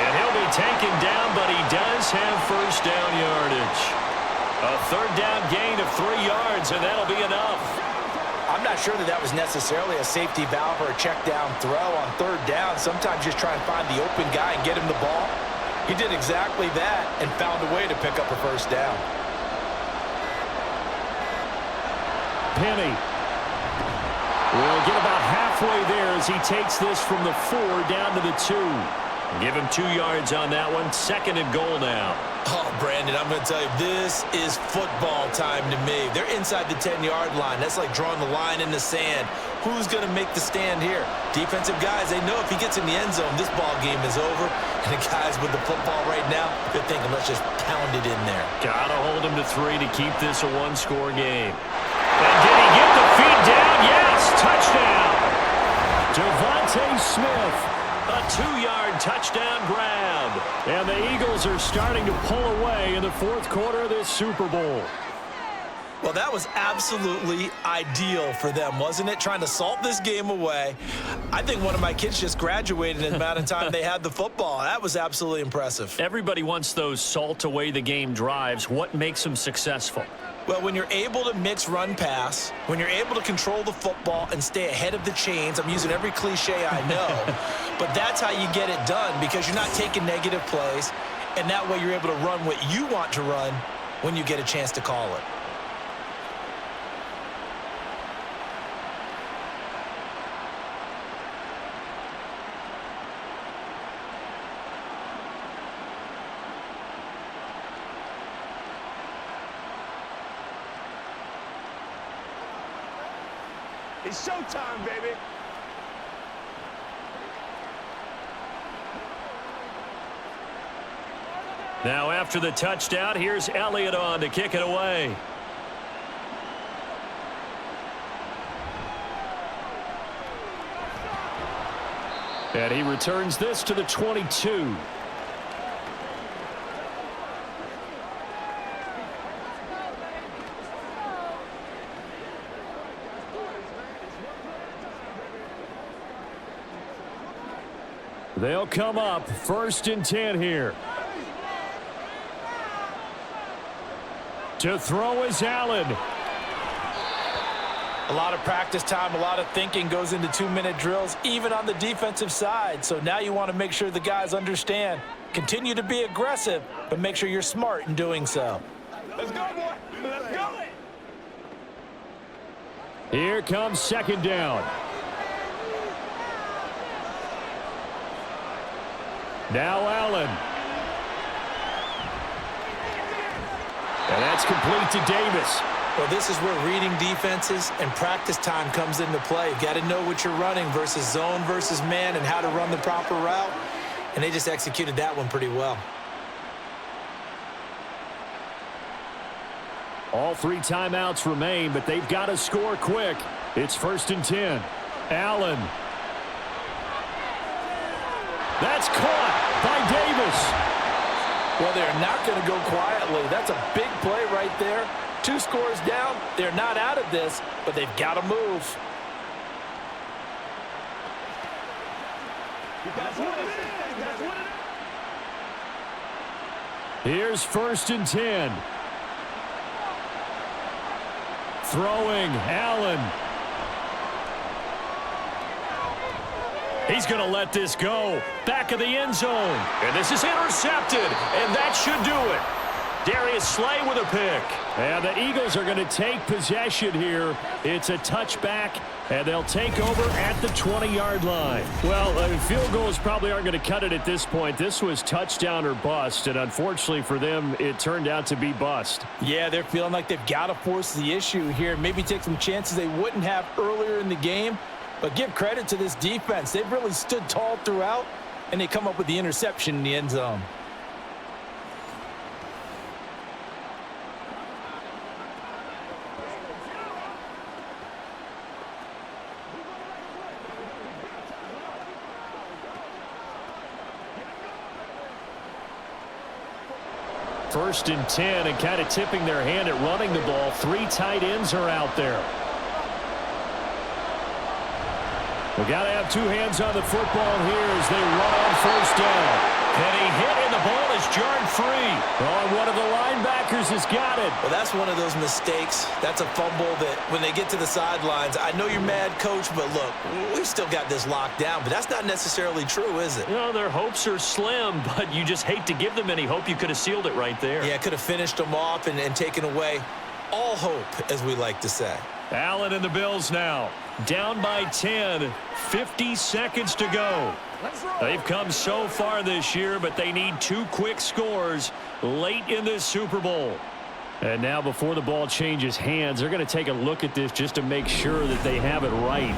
And he'll be taken down, but he does have first down yardage. A 3rd down gain of 3 yards, and that'll be enough. I'm not sure that was necessarily a safety valve or a check down throw on 3rd down. Sometimes just try and find the open guy and get him the ball. He did exactly that and found a way to pick up a first down. Penny will get about halfway there as he takes this from the 4 down to the 2. Give him 2 yards on that one. 2nd and goal now. Oh, Brandon, I'm going to tell you, this is football time to me. They're inside the 10-yard line. That's like drawing the line in the sand. Who's going to make the stand here? Defensive guys, they know if he gets in the end zone, this ball game is over. And the guys with the football right now, they're thinking, let's just pound it in there. Got to hold him to 3 to keep this a 1-score game. And did he get the feet down? Yes, touchdown. Devontae Smith. A 2-yard touchdown grab. And the Eagles are starting to pull away in the 4th quarter of this Super Bowl. Well, that was absolutely ideal for them, wasn't it? Trying to salt this game away. I think one of my kids just graduated in the amount of time they had the football. That was absolutely impressive. Everybody wants those salt away the game drives. What makes them successful? Well, when you're able to mix run-pass, when you're able to control the football and stay ahead of the chains, I'm using every cliche I know, but that's how you get it done because you're not taking negative plays, and that way you're able to run what you want to run when you get a chance to call it. It's showtime, baby. Now after the touchdown, here's Elliott on to kick it away. And he returns this to the 22. They'll come up 1st and 10 here. To throw is Allen. A lot of practice time, a lot of thinking goes into 2-minute drills, even on the defensive side. So now you want to make sure the guys understand. Continue to be aggressive, but make sure you're smart in doing so. Let's go, boy. Let's go. Here comes 2nd down. Now Allen. And that's complete to Davis. Well, this is where reading defenses and practice time comes into play. You've got to know what you're running versus zone versus man and how to run the proper route. And they just executed that one pretty well. All 3 timeouts remain, but they've got to score quick. It's 1st and 10. Allen. That's caught by Davis. Well, they're not going to go quietly. That's a big play right there. 2 scores down. They're not out of this, but they've got to move. Here's 1st and 10. Throwing, Allen. He's going to let this go. Back of the end zone. And this is intercepted. And that should do it. Darius Slay with a pick. And the Eagles are going to take possession here. It's a touchback, and they'll take over at the 20-yard line. Well, field goals probably aren't going to cut it at this point. This was touchdown or bust, and unfortunately for them, it turned out to be bust. Yeah, they're feeling like they've got to force the issue here. Maybe take some chances they wouldn't have earlier in the game. But give credit to this defense. They've really stood tall throughout, and they come up with the interception in the end zone. First and 10, and kind of tipping their hand at running the ball. 3 tight ends are out there. We got to have 2 hands on the football here as they run on 1st down. And he hit, and the ball is jarred free. Oh, one of the linebackers has got it. Well, that's one of those mistakes. That's a fumble that when they get to the sidelines, I know you're mad, Coach, but look, we've still got this locked down. But that's not necessarily true, is it? You know, their hopes are slim, but you just hate to give them any hope. You could have sealed it right there. Yeah, could have finished them off and taken away all hope, as we like to say. Allen and the Bills now. Down by 10. 50 seconds to go. They've come so far this year, but they need 2 quick scores late in this Super Bowl. And now before the ball changes hands, they're going to take a look at this just to make sure that they have it right.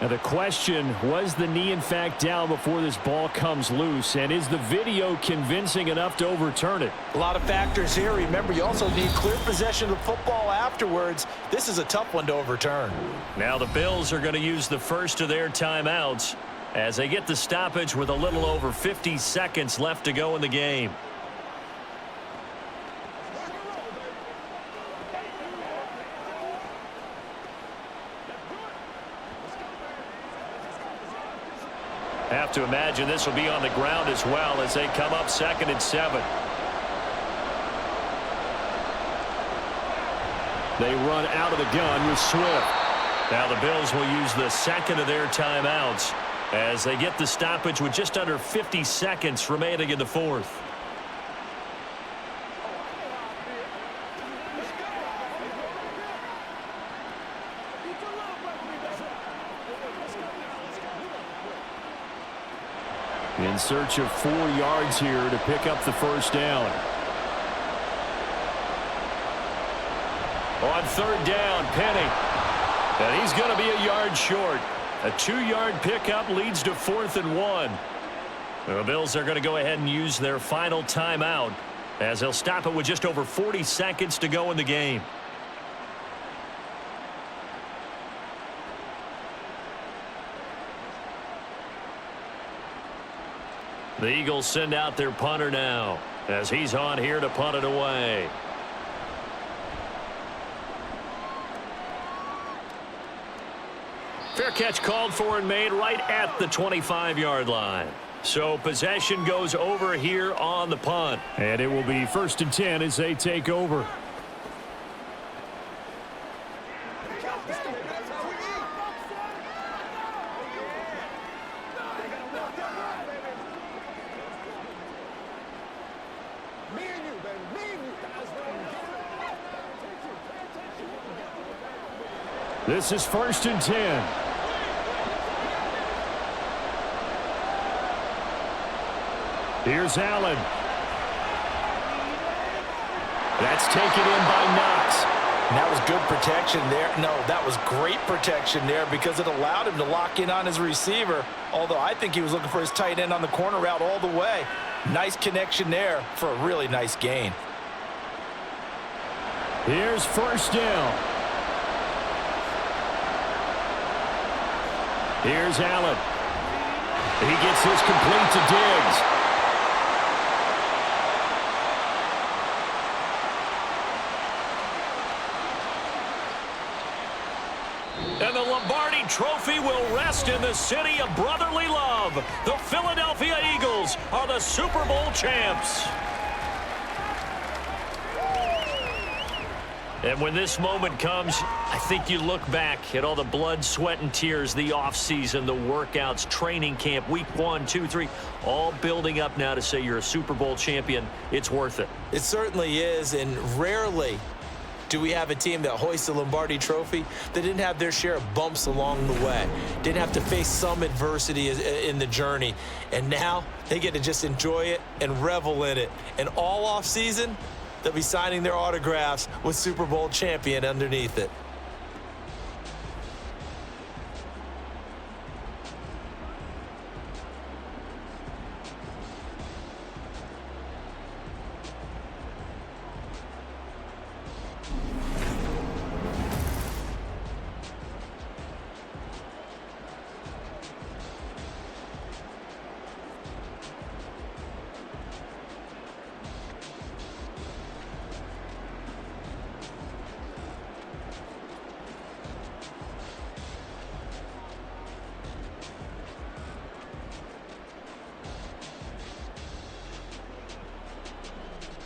Now the question, was the knee in fact down before this ball comes loose? And is the video convincing enough to overturn it? A lot of factors here. Remember, you also need clear possession of the football afterwards. This is a tough one to overturn. Now the Bills are going to use the first of their timeouts as they get the stoppage with a little over 50 seconds left to go in the game. Have to imagine this will be on the ground as well as they come up 2nd and 7. They run out of the gun with Swift. Now the Bills will use the 2nd of their timeouts as they get the stoppage with just under 50 seconds remaining in the 4th. In search of 4 yards here to pick up the 1st down. On 3rd down, Penny. And he's going to be a yard short. A 2-yard pickup leads to 4th and 1. The Bills are going to go ahead and use their final timeout as they'll stop it with just over 40 seconds to go in the game. The Eagles send out their punter now as he's on here to punt it away. Fair catch called for and made right at the 25-yard line. So possession goes over here on the punt. And it will be 1st and 10 as they take over. This is 1st and 10. Here's Allen. That's taken in by Knox. And that was good protection there. No, that was great protection there because it allowed him to lock in on his receiver, although I think he was looking for his tight end on the corner route all the way. Nice connection there for a really nice gain. Here's first down. Here's Allen. He gets this complete to Diggs. And the Lombardi Trophy will rest in the city of brotherly love. The Philadelphia Eagles are the Super Bowl champs. And when this moment comes, I think you look back at all the blood, sweat, and tears, the offseason, the workouts, training camp, week 1, 2, 3, all building up now to say you're a Super Bowl champion. It's worth it. It certainly is, and rarely do we have a team that hoists a Lombardi Trophy that didn't have their share of bumps along the way, didn't have to face some adversity in the journey, and now they get to just enjoy it and revel in it. And all offseason, they'll be signing their autographs with Super Bowl champion underneath it.